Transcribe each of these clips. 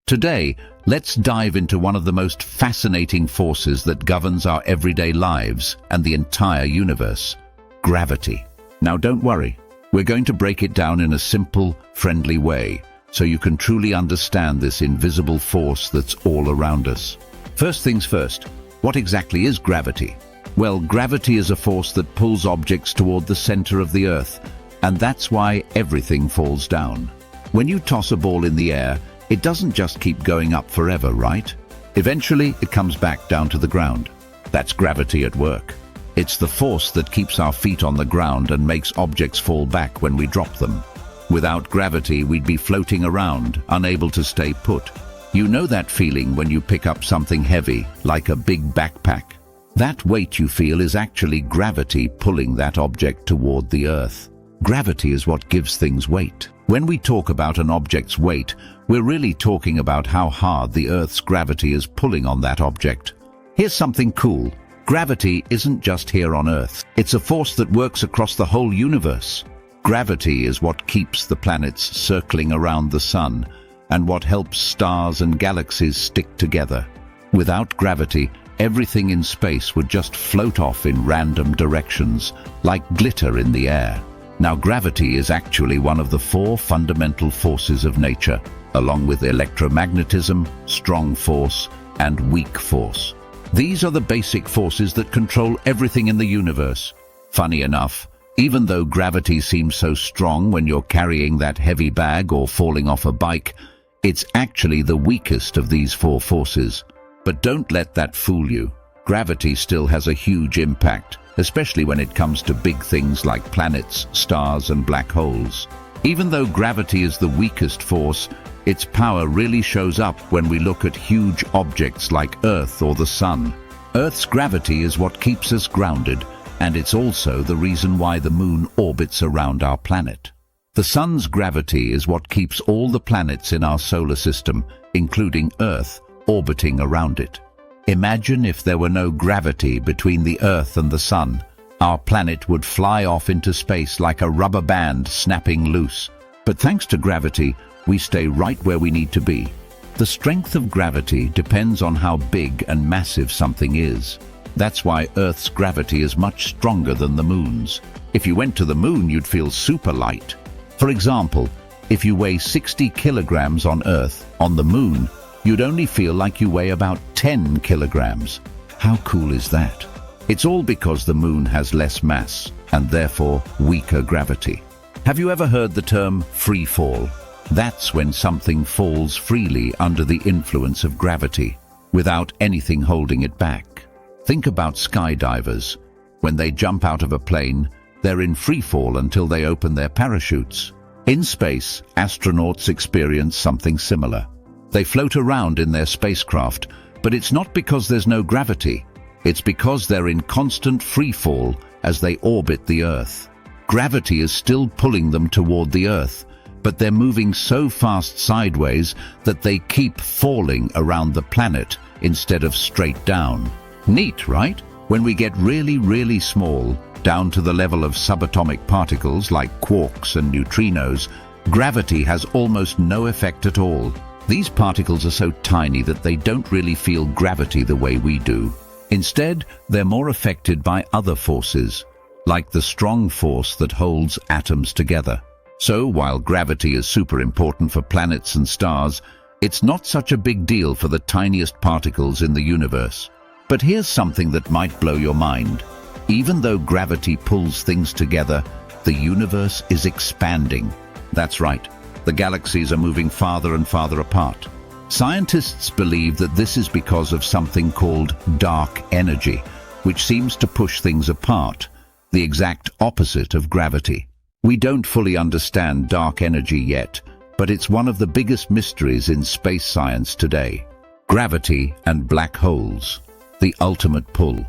Today, let's dive into one of the most fascinating forces that governs our everyday lives and the entire universe: gravity. Now don't worry, we're going to break it down in a simple, friendly way, so you can truly understand this invisible force that's all around us. First things first, what exactly is gravity? Well, gravity is a force that pulls objects toward the center of the Earth, and that's why everything falls down. When you toss a ball in the air, it doesn't just keep going up forever, right? Eventually, it comes back down to the ground. That's gravity at work. It's the force that keeps our feet on the ground and makes objects fall back when we drop them. Without gravity, we'd be floating around, unable to stay put. You know that feeling when you pick up something heavy, like a big backpack? That weight you feel is actually gravity pulling that object toward the Earth. Gravity is what gives things weight. When we talk about an object's weight, we're really talking about how hard the Earth's gravity is pulling on that object. Here's something cool. Gravity isn't just here on Earth. It's a force that works across the whole universe. Gravity is what keeps the planets circling around the sun, and what helps stars and galaxies stick together. Without gravity, everything in space would just float off in random directions, like glitter in the air. Now, gravity is actually one of the 4 fundamental forces of nature, along with electromagnetism, strong force, and weak force. These are the basic forces that control everything in the universe. Funny enough, even though gravity seems so strong when you're carrying that heavy bag or falling off a bike, it's actually the weakest of these 4 forces. But don't let that fool you. Gravity still has a huge impact, especially when it comes to big things like planets, stars, and black holes. Even though gravity is the weakest force, its power really shows up when we look at huge objects like Earth or the Sun. Earth's gravity is what keeps us grounded, and it's also the reason why the Moon orbits around our planet. The Sun's gravity is what keeps all the planets in our solar system, including Earth, orbiting around it. Imagine if there were no gravity between the Earth and the Sun. Our planet would fly off into space like a rubber band snapping loose. But thanks to gravity, we stay right where we need to be. The strength of gravity depends on how big and massive something is. That's why Earth's gravity is much stronger than the Moon's. If you went to the Moon, you'd feel super light. For example, if you weigh 60 kilograms on Earth, on the Moon, you'd only feel like you weigh about 10 kilograms. How cool is that? It's all because the Moon has less mass, and therefore weaker gravity. Have you ever heard the term free fall? That's when something falls freely under the influence of gravity, without anything holding it back. Think about skydivers. When they jump out of a plane, they're in free fall until they open their parachutes. In space, astronauts experience something similar. They float around in their spacecraft, but it's not because there's no gravity. It's because they're in constant free fall as they orbit the Earth. Gravity is still pulling them toward the Earth, but they're moving so fast sideways that they keep falling around the planet instead of straight down. Neat, right? When we get really small, down to the level of subatomic particles like quarks and neutrinos, gravity has almost no effect at all. These particles are so tiny that they don't really feel gravity the way we do. Instead, they're more affected by other forces, like the strong force that holds atoms together. So, while gravity is super important for planets and stars, it's not such a big deal for the tiniest particles in the universe. But here's something that might blow your mind. Even though gravity pulls things together, the universe is expanding. That's right. The galaxies are moving farther and farther apart. Scientists believe that this is because of something called dark energy, which seems to push things apart, the exact opposite of gravity. We don't fully understand dark energy yet, but it's one of the biggest mysteries in space science today. Gravity and black holes, the ultimate pull.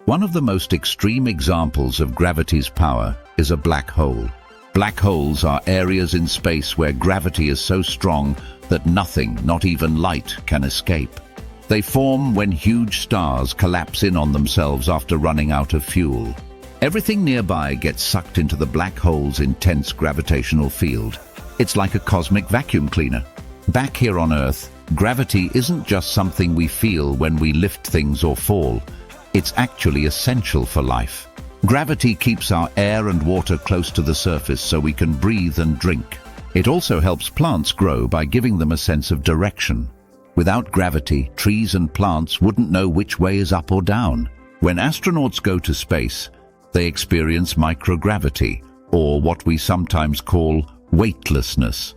One of the most extreme examples of gravity's power is a black hole. Black holes are areas in space where gravity is so strong that nothing, not even light, can escape. They form when huge stars collapse in on themselves after running out of fuel. Everything nearby gets sucked into the black hole's intense gravitational field. It's like a cosmic vacuum cleaner. Back here on Earth, gravity isn't just something we feel when we lift things or fall. It's actually essential for life. Gravity keeps our air and water close to the surface so we can breathe and drink. It also helps plants grow by giving them a sense of direction. Without gravity, trees and plants wouldn't know which way is up or down. When astronauts go to space, they experience microgravity, or what we sometimes call weightlessness.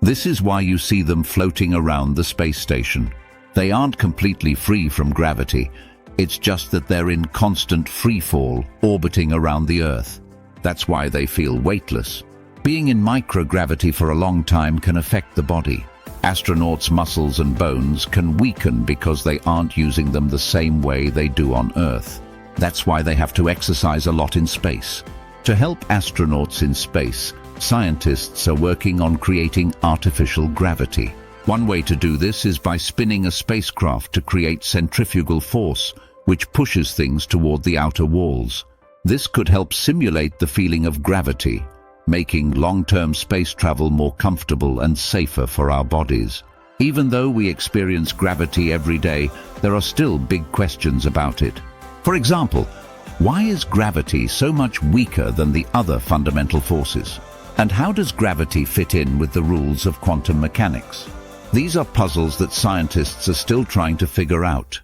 This is why you see them floating around the space station. They aren't completely free from gravity. It's just that they're in constant free fall, orbiting around the Earth. That's why they feel weightless. Being in microgravity for a long time can affect the body. Astronauts' muscles and bones can weaken because they aren't using them the same way they do on Earth. That's why they have to exercise a lot in space. To help astronauts in space, scientists are working on creating artificial gravity. One way to do this is by spinning a spacecraft to create centrifugal force, which pushes things toward the outer walls. This could help simulate the feeling of gravity, making long-term space travel more comfortable and safer for our bodies. Even though we experience gravity every day, there are still big questions about it. For example, why is gravity so much weaker than the other fundamental forces? And how does gravity fit in with the rules of quantum mechanics? These are puzzles that scientists are still trying to figure out.